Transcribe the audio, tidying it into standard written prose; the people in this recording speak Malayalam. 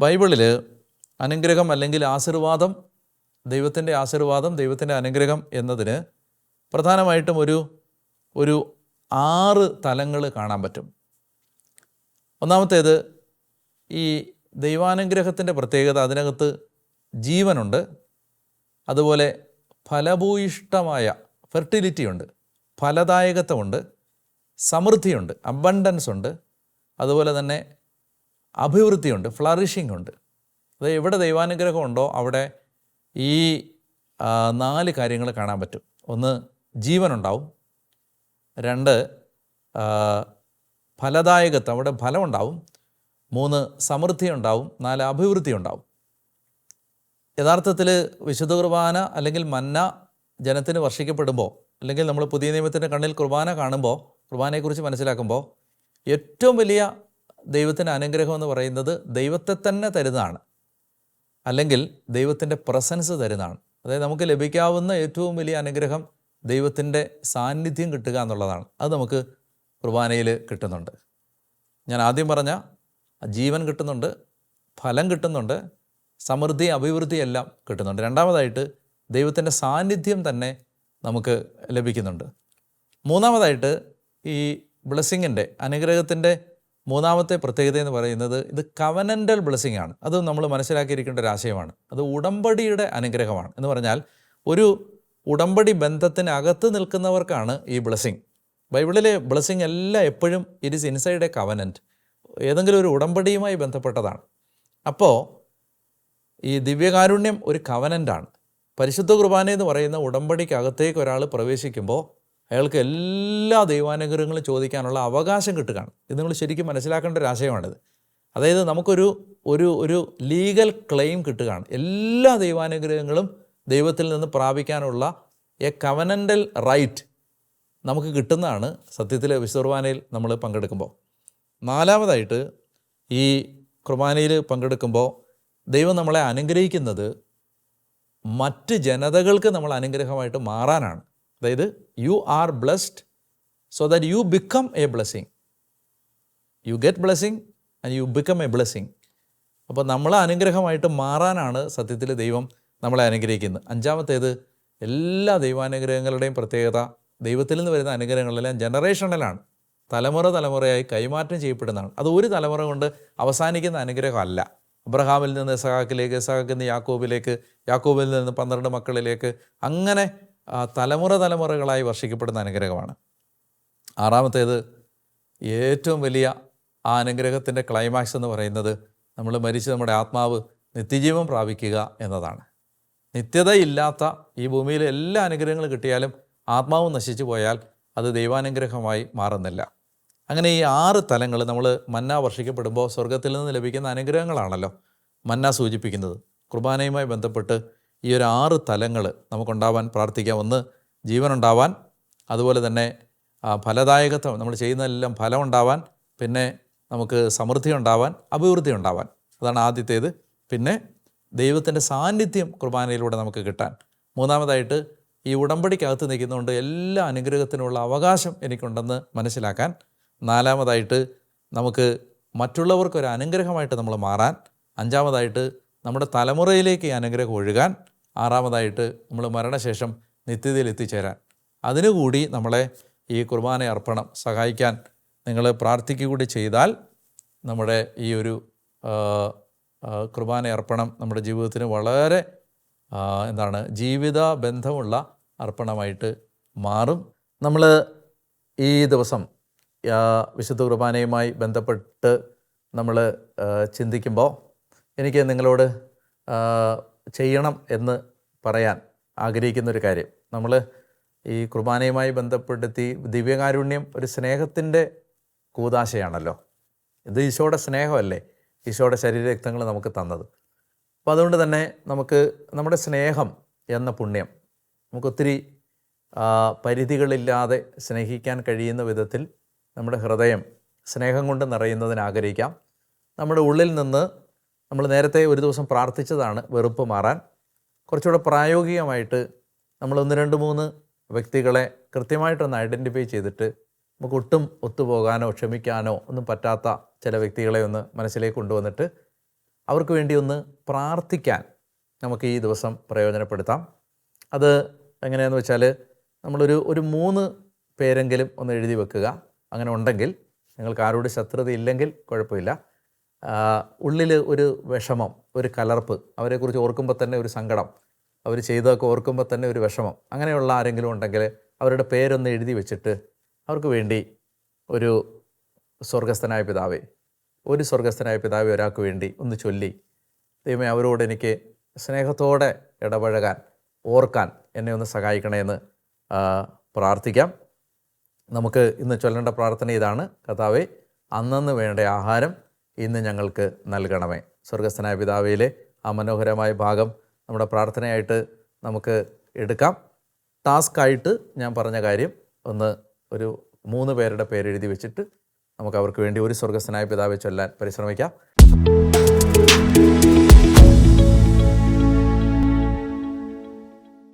ബൈബിളിൽ അനുഗ്രഹം അല്ലെങ്കിൽ ആശീർവാദം, ദൈവത്തിൻ്റെ ആശീർവാദം, ദൈവത്തിൻ്റെ അനുഗ്രഹം എന്നതിന് പ്രധാനമായിട്ടും ഒരു 6 തലങ്ങൾ കാണാൻ പറ്റും. ഒന്നാമത്തേത്, ഈ ദൈവാനുഗ്രഹത്തിൻ്റെ പ്രത്യേകത, അതിനകത്ത് ജീവനുണ്ട്, അതുപോലെ ഫലഭൂയിഷ്ടമായ ഫെർട്ടിലിറ്റി ഉണ്ട്, ഫലദായകത്വമുണ്ട്, സമൃദ്ധിയുണ്ട്, അബണ്ടൻസ് ഉണ്ട്, അതുപോലെ തന്നെ അഭിവൃദ്ധിയുണ്ട്, ഫ്ലറിഷിംഗ് ഉണ്ട്. അത് എവിടെ ദൈവാനുഗ്രഹം ഉണ്ടോ അവിടെ ഈ 4 കാര്യങ്ങൾ കാണാൻ പറ്റും. ഒന്ന്, ജീവനുണ്ടാവും. 2, ഫലദായകത്വം, അവിടെ ഫലമുണ്ടാവും. 3, സമൃദ്ധി ഉണ്ടാവും. 4, അഭിവൃദ്ധി ഉണ്ടാവും. യഥാർത്ഥത്തിൽ വിശുദ്ധ കുർബാന അല്ലെങ്കിൽ മന്ന ജനത്തിന് വർഷിക്കപ്പെടുമ്പോൾ, അല്ലെങ്കിൽ നമ്മൾ പുതിയ നിയമത്തിൻ്റെ കണ്ണിൽ കുർബാന കാണുമ്പോൾ, കുർബാനയെക്കുറിച്ച് മനസ്സിലാക്കുമ്പോൾ, ഏറ്റവും വലിയ ദൈവത്തിൻ്റെ അനുഗ്രഹം എന്ന് പറയുന്നത് ദൈവത്തെ തന്നെ തരുന്നതാണ്, അല്ലെങ്കിൽ ദൈവത്തിൻ്റെ പ്രസൻസ് തരുന്നതാണ്. അതായത് നമുക്ക് ലഭിക്കാവുന്ന ഏറ്റവും വലിയ അനുഗ്രഹം ദൈവത്തിൻ്റെ സാന്നിധ്യം കിട്ടുക എന്നുള്ളതാണ്. അത് നമുക്ക് കുർബാനയിൽ കിട്ടുന്നുണ്ട്. ഞാൻ ആദ്യം പറഞ്ഞ ജീവൻ കിട്ടുന്നുണ്ട്, ഫലം കിട്ടുന്നുണ്ട്, സമൃദ്ധി, അഭിവൃദ്ധി എല്ലാം കിട്ടുന്നുണ്ട്. രണ്ടാമതായിട്ട് ദൈവത്തിൻ്റെ സാന്നിധ്യം തന്നെ നമുക്ക് ലഭിക്കുന്നുണ്ട്. മൂന്നാമതായിട്ട് ഈ ബ്ലെസ്സിങ്ങിൻ്റെ, അനുഗ്രഹത്തിൻ്റെ മൂന്നാമത്തെ പ്രത്യേകത എന്ന് പറയുന്നത് ഇത് കവനൻ്റൽ ബ്ലെസ്സിങ് ആണ്. അത് നമ്മൾ മനസ്സിലാക്കിയിരിക്കേണ്ട ഒരു ആശയമാണ്. അത് ഉടമ്പടിയുടെ അനുഗ്രഹമാണ്. എന്ന് പറഞ്ഞാൽ ഒരു ഉടമ്പടി ബന്ധത്തിനകത്ത് നിൽക്കുന്നവർക്കാണ് ഈ ബ്ലെസ്സിങ്. ബൈബിളിലെ ബ്ലെസ്സിങ് എല്ലാം എപ്പോഴും it is inside A covenant, ഏതെങ്കിലും ഒരു ഉടമ്പടിയുമായി ബന്ധപ്പെട്ടതാണ്. അപ്പോൾ ഈ ദിവ്യകാരുണ്യം ഒരു കവനൻ്റാണ്. പരിശുദ്ധ കുർബാന എന്ന് പറയുന്ന ഉടമ്പടിക്കകത്തേക്ക് ഒരാൾ പ്രവേശിക്കുമ്പോൾ അയാൾക്ക് എല്ലാ ദൈവാനുഗ്രഹങ്ങളും ചോദിക്കാനുള്ള അവകാശം കിട്ടുകയാണ്. ഇത് നിങ്ങൾ ശരിക്കും മനസ്സിലാക്കേണ്ട ഒരു ആശയമാണിത്. അതായത് നമുക്കൊരു ഒരു ലീഗൽ ക്ലെയിം കിട്ടുകയാണ്. എല്ലാ ദൈവാനുഗ്രഹങ്ങളും ദൈവത്തിൽ നിന്ന് പ്രാപിക്കാനുള്ള എ കവനൻ്റൽ റൈറ്റ് നമുക്ക് കിട്ടുന്നതാണ് സത്യത്തിൽ വിശുദ്ധ കുർബാനയിൽ നമ്മൾ പങ്കെടുക്കുമ്പോൾ. നാലാമതായിട്ട് ഈ കുർബാനയിൽ പങ്കെടുക്കുമ്പോൾ ദൈവം നമ്മളെ അനുഗ്രഹിക്കുന്നത് മറ്റ് ജനതകൾക്ക് നമ്മൾ അനുഗ്രഹമായിട്ട് മാറാനാണ്. അതായത് you are blessed so that you become A blessing. You get blessing and you become A blessing. അപ്പോൾ നമ്മൾ അനുഗ്രഹമായിട്ട് മാറാനാണ് സത്യത്തിൽ ദൈവം നമ്മളെ അനുഗ്രഹിക്കുന്നത്. അഞ്ചാമത്തേത്, എല്ലാ ദൈവാനുഗ്രഹങ്ങളുടെയും പ്രത്യേകത, ദൈവത്തിൽ നിന്ന് വരുന്ന അനുഗ്രഹങ്ങളെല്ലാം ജനറേഷണലാണ്, തലമുറയായി കൈമാറ്റം ചെയ്യപ്പെടുന്നതാണ്. അത് ഒരു തലമുറ കൊണ്ട് അവസാനിക്കുന്ന അനുഗ്രഹമല്ല. അബ്രഹാമിൽ നിന്ന് ഇസഹാക്കിലേക്ക്, ഇസഹാക്കിൽ നിന്ന് യാക്കോബിലേക്ക്, യാക്കോബിൽ നിന്ന് 12 മക്കളിലേക്ക്, അങ്ങനെ തലമുറകളായി വർഷിക്കപ്പെടുന്ന അനുഗ്രഹമാണ്. ആറാമത്തേത്, ഏറ്റവും വലിയ ആ അനുഗ്രഹത്തിൻ്റെ ക്ലൈമാക്സ് എന്ന് പറയുന്നത് നമ്മൾ മരിച്ച് നമ്മുടെ ആത്മാവ് നിത്യജീവൻ പ്രാപിക്കുക എന്നതാണ്. നിത്യതയില്ലാത്ത ഈ ഭൂമിയിലെ എല്ലാ അനുഗ്രഹങ്ങളും കിട്ടിയാലും ആത്മാവ് നശിച്ചു പോയാൽ അത് ദൈവാനുഗ്രഹമായി മാറുന്നില്ല. അങ്ങനെ ഈ 6 തലങ്ങൾ നമ്മൾ മന്ന വർഷിക്കപ്പെടുമ്പോൾ സ്വർഗത്തിൽ നിന്ന് ലഭിക്കുന്ന അനുഗ്രഹങ്ങളാണല്ലോ മന്ന സൂചിപ്പിക്കുന്നത്. കുർബാനയുമായി ബന്ധപ്പെട്ട് ഈ ഒരു 6 തലങ്ങൾ നമുക്കുണ്ടാവാൻ പ്രാർത്ഥിക്കാം. ഒന്ന്, ജീവനുണ്ടാവാൻ, അതുപോലെ തന്നെ ഫലദായകത്വം, നമ്മൾ ചെയ്യുന്നതെല്ലാം ഫലം ഉണ്ടാവാൻ, പിന്നെ നമുക്ക് സമൃദ്ധി ഉണ്ടാവാൻ, അഭിവൃദ്ധി ഉണ്ടാവാൻ, അതാണ് ആദ്യത്തേത്. പിന്നെ ദൈവത്തിൻ്റെ സാന്നിധ്യം കുർബാനയിലൂടെ നമുക്ക് കിട്ടാൻ. മൂന്നാമതായിട്ട് ഈ ഉടമ്പടിക്കകത്ത് നിൽക്കുന്നതുകൊണ്ട് എല്ലാ അനുഗ്രഹത്തിനുള്ള അവകാശം എനിക്കുണ്ടെന്ന് മനസ്സിലാക്കാൻ. നാലാമതായിട്ട് നമുക്ക് മറ്റുള്ളവർക്കൊരു അനുഗ്രഹമായിട്ട് നമ്മൾ മാറാൻ. അഞ്ചാമതായിട്ട് നമ്മുടെ തലമുറയിലേക്ക് ഈ അനുഗ്രഹം ഒഴുകാൻ. ആറാമതായിട്ട് നമ്മൾ മരണശേഷം നിത്യതയിൽ എത്തിച്ചേരാൻ. അതിനുകൂടി നമ്മളെ ഈ കുർബാന അർപ്പണം സഹായിക്കാൻ നിങ്ങൾ പ്രാർത്ഥിക്കുകകൂടി ചെയ്താൽ നമ്മുടെ ഈ ഒരു കുർബാന അർപ്പണം നമ്മുടെ ജീവിതത്തിന് വളരെ ജീവിത ബന്ധമുള്ള അർപ്പണമായിട്ട് മാറും. നമ്മൾ ഈ ദിവസം വിശുദ്ധ കുർബാനയുമായി ബന്ധപ്പെട്ട് നമ്മൾ ചിന്തിക്കുമ്പോൾ എനിക്ക് നിങ്ങളോട് ചെയ്യണം എന്ന് പറയാൻ ആഗ്രഹിക്കുന്നൊരു കാര്യം, നമ്മൾ ഈ കുർബാനയുമായി ബന്ധപ്പെടുത്തി ദിവ്യകാരുണ്യം ഒരു സ്നേഹത്തിൻ്റെ കൂദാശയാണല്ലോ. ഇത് ഈശോയുടെ സ്നേഹമല്ലേ, ഈശോയുടെ ശരീരരക്തങ്ങൾ നമുക്ക് തന്നത്. അപ്പോൾ അതുകൊണ്ട് തന്നെ നമുക്ക് നമ്മുടെ സ്നേഹം എന്ന പുണ്യം നമുക്കൊത്തിരി പരിധികളില്ലാതെ സ്നേഹിക്കാൻ കഴിയുന്ന വിധത്തിൽ നമ്മുടെ ഹൃദയം സ്നേഹം കൊണ്ട് നിറയുന്നതിന് ആഗ്രഹിക്കാം. നമ്മുടെ ഉള്ളിൽ നിന്ന് നമ്മൾ നേരത്തെ ഒരു ദിവസം പ്രാർത്ഥിച്ചതാണ് വെറുപ്പ് മാറാൻ. കുറച്ചുകൂടെ പ്രായോഗികമായിട്ട് നമ്മൾ 1, 2, 3 വ്യക്തികളെ കൃത്യമായിട്ടൊന്ന് ഐഡൻറ്റിഫൈ ചെയ്തിട്ട് നമുക്ക് ഒട്ടും ഒത്തുപോകാനോ ക്ഷമിക്കാനോ ഒന്നും പറ്റാത്ത ചില വ്യക്തികളെ ഒന്ന് മനസ്സിലേക്ക് കൊണ്ടുവന്നിട്ട് അവർക്ക് വേണ്ടി ഒന്ന് പ്രാർത്ഥിക്കാൻ നമുക്ക് ഈ ദിവസം പ്രയോജനപ്പെടുത്താം. അത് എങ്ങനെയാണെന്ന് വെച്ചാൽ ഒരു 3 പേരെങ്കിലും ഒന്ന് എഴുതി വെക്കുക. അങ്ങനെ ഉണ്ടെങ്കിൽ, നിങ്ങൾക്ക് ആരോട് ശത്രുത ഇല്ലെങ്കിൽ കുഴപ്പമില്ല, ഉള്ളിൽ ഒരു വിഷമം, ഒരു കലർപ്പ്, അവരെക്കുറിച്ച് ഓർക്കുമ്പോൾ തന്നെ ഒരു സങ്കടം, അവർ ചെയ്തതൊക്കെ ഓർക്കുമ്പോൾ തന്നെ ഒരു വിഷമം, അങ്ങനെയുള്ള ആരെങ്കിലും ഉണ്ടെങ്കിൽ അവരുടെ പേരൊന്ന് എഴുതി വെച്ചിട്ട് അവർക്ക് വേണ്ടി ഒരു സ്വർഗസ്ഥനായ പിതാവേ, ഒരാൾക്ക് വേണ്ടി ഒന്ന് ചൊല്ലി, ദൈവമേ അവരോട് എനിക്ക് സ്നേഹത്തോടെ ഇടപഴകാൻ, ഓർക്കാൻ എന്നെ ഒന്ന് സഹായിക്കണമെന്ന് പ്രാർത്ഥിക്കാം. നമുക്ക് ഇന്ന് ചൊല്ലേണ്ട പ്രാർത്ഥന ഇതാണ്: കർത്താവേ, അന്നന്ന് വേണ്ട ആഹാരം ഇന്ന് ഞങ്ങൾക്ക് നൽകണമേ. സ്വർഗസ്ഥനായ പിതാവിലെ ആ മനോഹരമായ ഭാഗം നമ്മുടെ പ്രാർത്ഥനയായിട്ട് നമുക്ക് എടുക്കാം. ടാസ്ക്കായിട്ട് ഞാൻ പറഞ്ഞ കാര്യം ഒരു 3 പേരുടെ പേരെഴുതി വെച്ചിട്ട് നമുക്ക് അവർക്ക് വേണ്ടി ഒരു സ്വർഗസ്ഥനായ പിതാവെ ചൊല്ലാൻ പരിശ്രമിക്കാം.